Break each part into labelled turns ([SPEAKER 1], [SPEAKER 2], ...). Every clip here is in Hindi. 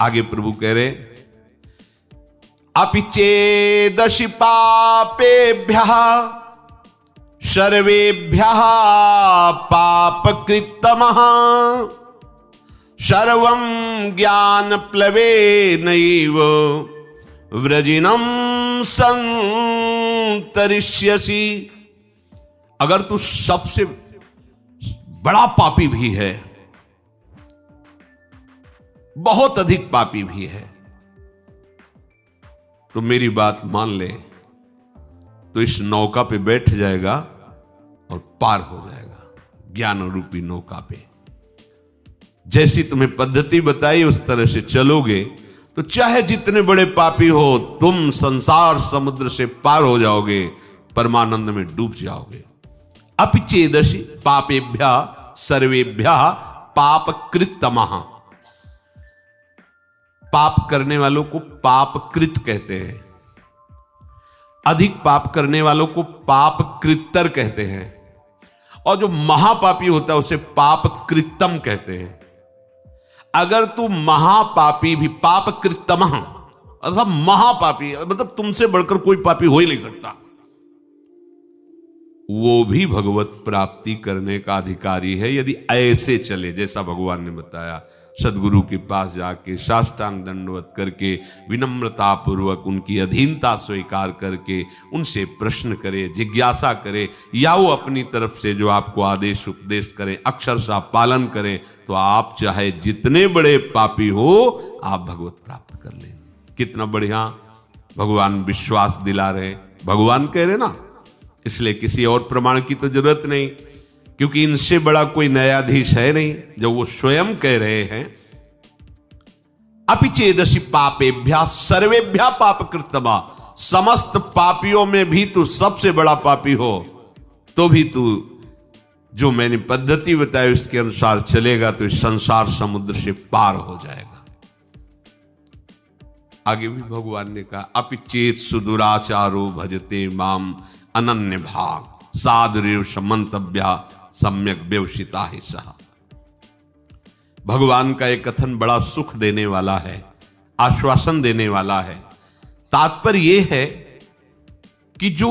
[SPEAKER 1] आगे प्रभु कह रहे, अपि चेदशि पापेभ्यः सर्वेभ्यः पापकृत्तमः सर्वं ज्ञानप्लवेनैव व्रजिनं संतरिष्यसि। अगर तू सबसे बड़ा पापी भी है, बहुत अधिक पापी भी है, तो मेरी बात मान ले, तो इस नौका पे बैठ जाएगा और पार हो जाएगा, ज्ञान रूपी नौका पे। जैसी तुम्हें पद्धति बताई उस तरह से चलोगे तो चाहे जितने बड़े पापी हो, तुम संसार समुद्र से पार हो जाओगे, परमानंद में डूब जाओगे। अपि चेदशि पापेभ्यः सर्वेभ्यः पापकृत्तमः। पाप करने वालों को पापकृत कहते हैं, अधिक पाप करने वालों को पापकृत्तर कहते हैं, और जो महापापी होता है उसे पापकृत्तम कहते हैं। अगर तू महापापी भी, पापकृत्तम अर्थात महापापी, मतलब तुमसे बढ़कर कोई पापी हो ही नहीं सकता, वो भी भगवत प्राप्ति करने का अधिकारी है यदि ऐसे चले जैसा भगवान ने बताया। सदगुरु के पास जाके साष्टांग दंडवत करके विनम्रता पूर्वक उनकी अधीनता स्वीकार करके उनसे प्रश्न करे, जिज्ञासा करे, या वो अपनी तरफ से जो आपको आदेश उपदेश करें अक्षरशः पालन करें, तो आप चाहे जितने बड़े पापी हो आप भगवत प्राप्त कर लेंगे। कितना बढ़िया भगवान विश्वास दिला रहे, भगवान कह रहे ना, इसलिए किसी और प्रमाण की तो जरूरत नहीं, क्योंकि इनसे बड़ा कोई न्यायाधीश है नहीं। जब वो स्वयं कह रहे हैं अपि चेदशि पापेभ्यः सर्वेभ्यः पापकृत्तमः, समस्त पापियों में भी तू सबसे बड़ा पापी हो तो भी तू जो मैंने पद्धति बताई उसके अनुसार चलेगा तो इस संसार समुद्र से पार हो जाएगा। आगे भी भगवान ने कहा, अपि चेत सुदुराचारो भजते माम अनन्य भाग साधुरेव समन्तव्या सम्यक व्यवसिता ही सहा। भगवान का एक कथन बड़ा सुख देने वाला है, आश्वासन देने वाला है। तात्पर्य यह है कि जो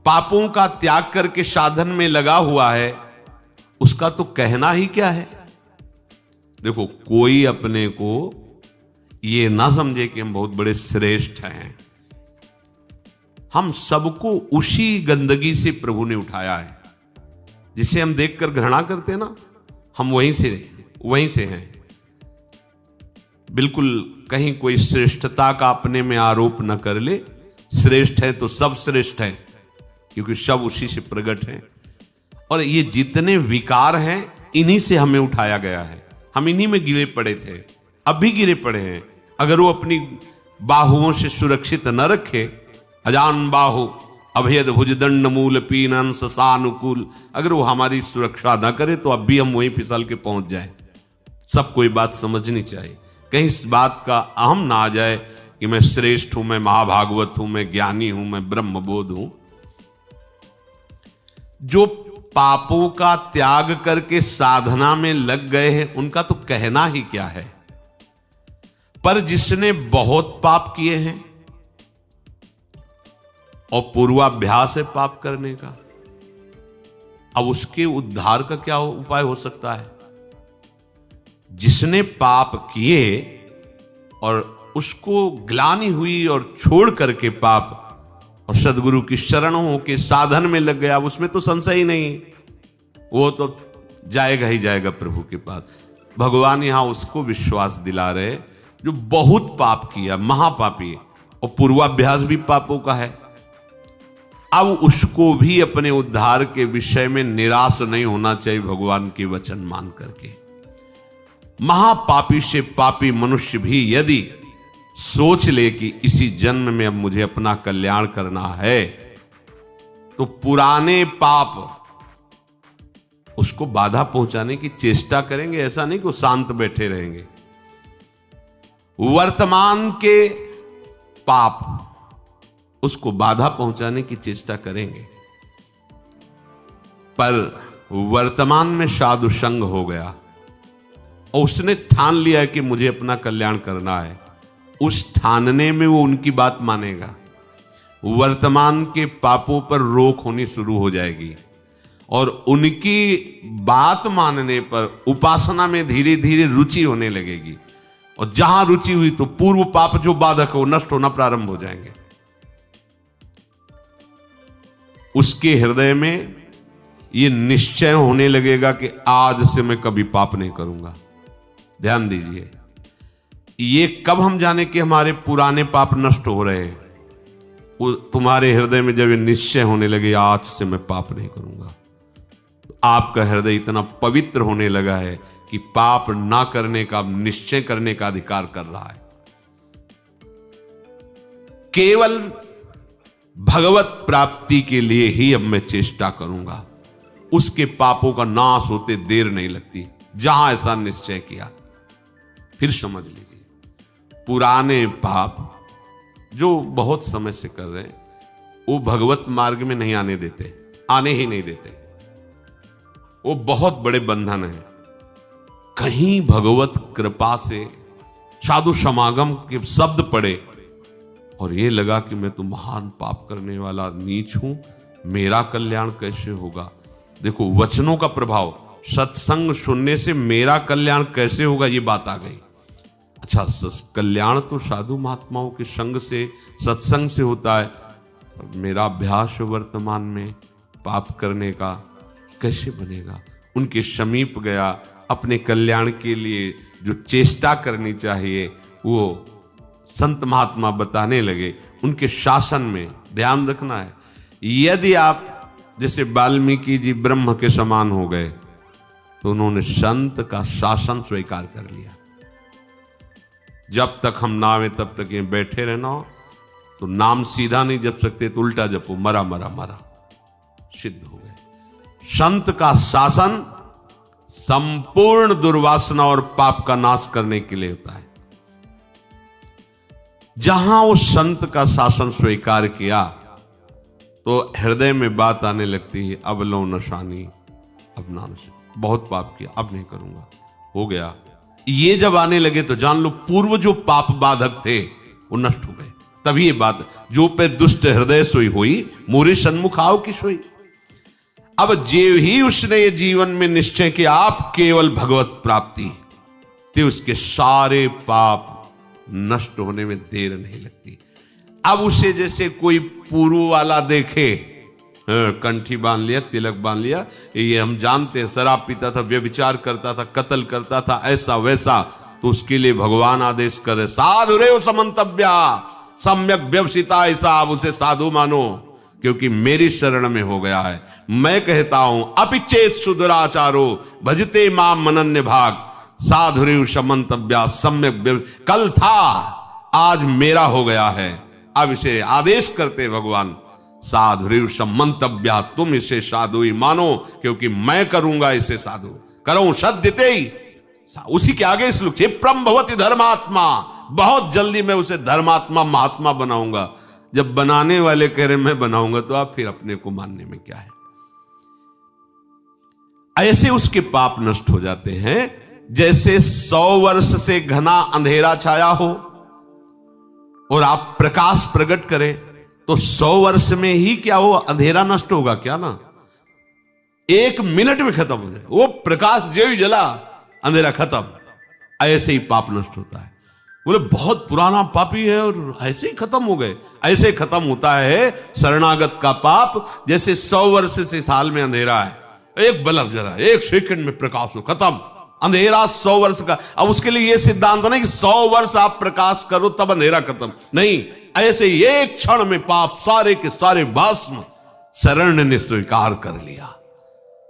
[SPEAKER 1] पापों का त्याग करके साधन में लगा हुआ है उसका तो कहना ही क्या है। देखो, कोई अपने को ये ना समझे कि हम बहुत बड़े श्रेष्ठ हैं। हम सबको उसी गंदगी से प्रभु ने उठाया है जिसे हम देखकर घृणा करते हैं ना, हम वहीं से हैं। बिल्कुल कहीं कोई श्रेष्ठता का अपने में आरोप न कर ले। श्रेष्ठ है तो सब श्रेष्ठ है, क्योंकि सब उसी से प्रकट है। और ये जितने विकार हैं इन्हीं से हमें उठाया गया है। हम इन्हीं में गिरे पड़े थे, अब भी गिरे पड़े हैं। अगर वो अपनी बाहुओं से सुरक्षित न रखे, अजान बाहु अभेद भुजदंड मूल पीनन ससानुकूल, अगर वो हमारी सुरक्षा न करे तो अब भी हम वहीं फिसल के पहुंच जाए। सबको ये बात समझनी चाहिए, कहीं इस बात का अहम ना आ जाए कि मैं श्रेष्ठ हूं, मैं महाभागवत हूं, मैं ज्ञानी हूं, मैं ब्रह्मबोध हूं। जो पापों का त्याग करके साधना में लग गए हैं उनका तो कहना ही क्या है, पर जिसने बहुत पाप किए हैं और पूर्वाभ्यास है पाप करने का, अब उसके उद्धार का क्या उपाय हो सकता है। जिसने पाप किए और उसको ग्लानि हुई और छोड़ करके पाप और सदगुरु की शरणों के साधन में लग गया, उसमें तो संशय ही नहीं, वो तो जाएगा ही जाएगा प्रभु के पास। भगवान यहां उसको विश्वास दिला रहे जो बहुत पाप किया, महापापी, और पूर्वाभ्यास भी पापों का है। अब उसको भी अपने उद्धार के विषय में निराश नहीं होना चाहिए भगवान के वचन मान करके। महापापी से पापी मनुष्य भी यदि सोच ले कि इसी जन्म में अब मुझे अपना कल्याण करना है, तो पुराने पाप उसको बाधा पहुंचाने की चेष्टा करेंगे। ऐसा नहीं कि वो शांत बैठे रहेंगे। वर्तमान के पाप उसको बाधा पहुंचाने की चेष्टा करेंगे, पर वर्तमान में साधु संग हो गया और उसने ठान लिया है कि मुझे अपना कल्याण करना है, उस ठानने में वो उनकी बात मानेगा। वर्तमान के पापों पर रोक होनी शुरू हो जाएगी और उनकी बात मानने पर उपासना में धीरे धीरे रुचि होने लगेगी, और जहां रुचि हुई तो पूर्व पाप जो बाधक हो नष्ट होना प्रारंभ हो जाएंगे। उसके हृदय में ये निश्चय होने लगेगा कि आज से मैं कभी पाप नहीं करूंगा। ध्यान दीजिए, ये कब हम जाने कि हमारे पुराने पाप नष्ट हो रहे हैं? तुम्हारे हृदय में जब ये निश्चय होने लगे आज से मैं पाप नहीं करूंगा, तो आपका हृदय इतना पवित्र होने लगा है कि पाप ना करने का, निश्चय करने का अधिकार कर रहा है। केवल भगवत प्राप्ति के लिए ही अब मैं चेष्टा करूंगा। उसके पापों का नाश होते देर नहीं लगती। जहां ऐसा निश्चय किया, फिर समझ लीजिए, पुराने पाप जो बहुत समय से कर रहे हैं वो भगवत मार्ग में नहीं आने देते, आने ही नहीं देते। वो बहुत बड़े बंधन है। कहीं भगवत कृपा से साधु समागम के शब्द पड़े और ये लगा कि मैं तो महान पाप करने वाला नीच हूं, मेरा कल्याण कैसे होगा? देखो वचनों का प्रभाव, सत्संग सुनने से मेरा कल्याण कैसे होगा, ये बात आ गई। अच्छा, कल्याण तो साधु महात्माओं के संग से, सत्संग से होता है, मेरा अभ्यास वर्तमान में पाप करने का कैसे बनेगा? उनके समीप गया, अपने कल्याण के लिए जो चेष्टा करनी चाहिए वो संत महात्मा बताने लगे। उनके शासन में ध्यान रखना है। यदि आप जैसे वाल्मीकि जी ब्रह्म के समान हो गए तो उन्होंने संत का शासन स्वीकार कर लिया। जब तक हम नावे तब तक ये बैठे रहना हो, तो नाम सीधा नहीं जप सकते तो उल्टा जपो, मरा मरा मरा, सिद्ध हो गए। संत का शासन संपूर्ण दुर्वासना और पाप का नाश करने के लिए होता है। जहां उस संत का शासन स्वीकार किया तो हृदय में बात आने लगती है, अब लो नशानी, अब ना नशा, बहुत पाप किया, अब नहीं करूंगा, हो गया। ये जब आने लगे तो जान लो पूर्व जो पाप बाधक थे वो नष्ट हो गए। तभी ये बात, जो पे दुष्ट हृदय सोई हुई, मोरे सन्मुख आओ की सोई। अब जे ही उसने ये जीवन में निश्चय किया आप केवल भगवत प्राप्ति, तो उसके सारे पाप नष्ट होने में देर नहीं लगती। अब उसे जैसे कोई पूर्व वाला देखे, कंठी बांध लिया, तिलक बांध लिया, ये हम जानते हैं, शराब पीता था, व्यभिचार करता था, कत्ल करता था, ऐसा वैसा, तो उसके लिए भगवान आदेश करे, साधु रे समंतव्या सम्यक व्यवसिता, ऐसा आप उसे साधु मानो क्योंकि मेरी शरण में हो गया है। मैं कहता हूं अपिचेत सुदुराचारो भजते माम मनन्य भाग, साधु रे समंतव्या सम्यक, कल था आज मेरा हो गया है। अब इसे आदेश करते भगवान, साधु सम्मंतव्या, तुम इसे साधु ही मानो क्योंकि मैं करूंगा इसे साधु, करो सद्यते ही। उसी के आगे श्लोक, क्षिप्रम भवति धर्मात्मा, बहुत जल्दी मैं उसे धर्मात्मा महात्मा बनाऊंगा। जब बनाने वाले कह रहे मैं बनाऊंगा तो आप फिर अपने को मानने में क्या है? ऐसे उसके पाप नष्ट हो जाते हैं जैसे 100 वर्ष से घना अंधेरा छाया हो और आप प्रकाश प्रकट करें तो 100 वर्ष में ही क्या हो, अंधेरा नष्ट होगा क्या? ना, 1 मिनट में खत्म हो जाए। वो प्रकाश जो ही जला, अंधेरा खत्म। ऐसे ही पाप नष्ट होता है। बोले बहुत पुराना पापी है और ऐसे ही खत्म हो गए। ऐसे खत्म होता है शरणागत का पाप, जैसे 100 वर्ष से साल में अंधेरा है, एक बल्ब जला, 1 सेकंड में प्रकाश हो, खत्म। अंधेरा 100 वर्ष का। अब उसके लिए यह सिद्धांत नहीं कि 100 वर्ष आप प्रकाश करो तब अंधेरा खत्म, नहीं, ऐसे ही एक क्षण में पाप सारे के सारे भस्म शरण ने स्वीकार कर लिया।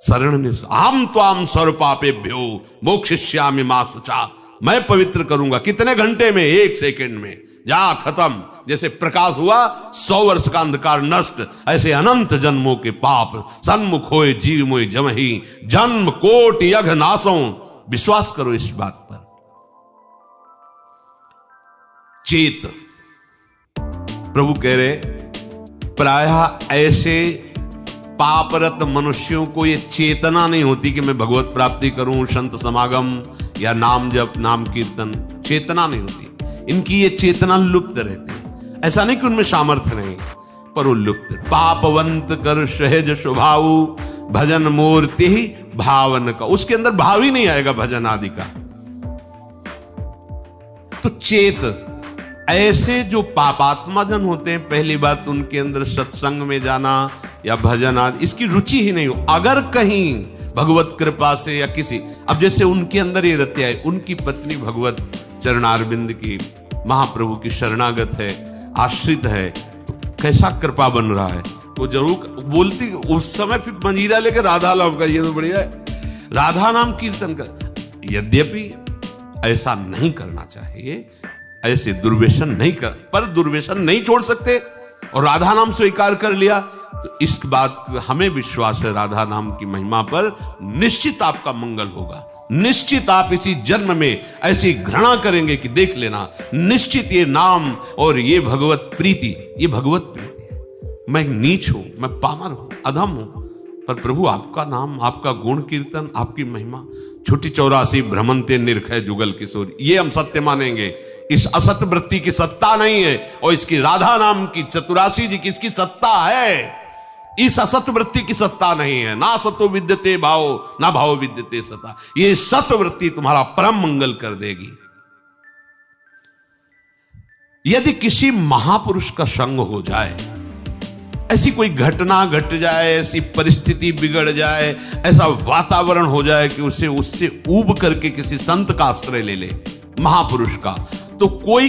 [SPEAKER 1] शरण ने, हम तो आम सर्व पापेभ्यो मोक्षयिष्यामि मा शुचा, मैं पवित्र करूंगा। कितने घंटे में? 1 सेकंड में, जा खत्म। जैसे प्रकाश हुआ 100 वर्ष का अंधकार नष्ट, ऐसे अनंत जन्मों के पाप सन्मुख होए जीव मोय जमहि, जन्म कोट यघ नासों। विश्वास करो इस बात पर। चेत, प्रभु कह रहे प्रायः ऐसे पापरत मनुष्यों को ये चेतना नहीं होती कि मैं भगवत प्राप्ति करूं, संत समागम, या नाम जप, नाम कीर्तन, चेतना नहीं होती इनकी। ये चेतना लुप्त रहती है। ऐसा नहीं कि उनमें सामर्थ्य नहीं, पर वो लुप्त। पापवंत कर सहज स्वभाव, भजन मूर्ति भावन का। उसके अंदर भाव ही नहीं आएगा भजन आदि का। तो चेत ऐसे जो पापात्मा जन होते हैं, पहली बात उनके अंदर सत्संग में जाना या भजन आदि इसकी रुचि ही नहीं हो। अगर कहीं भगवत कृपा से या किसी, अब जैसे उनके अंदर ये रत्या है, उनकी पत्नी भगवत चरणारविंद की, महाप्रभु की शरणागत है, आश्रित है, तो कैसा कृपा बन रहा है। वो जरूर बोलती उस समय, फिर मंजीरा लेकर राधा नाम का, ये तो बढ़िया है, राधा नाम कीर्तन कर। यद्यपि ऐसा नहीं करना चाहिए, ऐसे दुर्व्यसन नहीं कर, पर दुर्व्यसन नहीं छोड़ सकते और राधा नाम स्वीकार कर लिया तो इस बात हमें विश्वास है, राधा नाम की महिमा पर निश्चित आपका मंगल होगा। निश्चित आप इसी जन्म में ऐसी घृणा करेंगे कि देख लेना, निश्चित ये नाम और ये भगवत प्रीति, ये भगवत प्रीति है। मैं नीच हूं, मैं पामर हूं, अधम हूं, पर प्रभु आपका नाम, आपका गुण कीर्तन, आपकी महिमा, छुट्टी 84 भ्रमंते निरखय जुगल किशोर, ये हम सत्य मानेंगे। इस असत वृत्ति की सत्ता नहीं है, और इसकी राधा नाम की, चतुरासी जी की इसकी सत्ता है। इस असत वृत्ति की सत्ता नहीं है। ना सतो विद्यते भाव, ना भाव विद्यते सता। ये सत वृत्ति तुम्हारा परम मंगल कर देगी। यदि किसी महापुरुष का संग हो जाए, ऐसी कोई घटना घट जाए, ऐसी परिस्थिति बिगड़ जाए, ऐसा वातावरण हो जाए कि उसे उससे ऊब करके किसी संत का आश्रय ले ले, महापुरुष का, तो कोई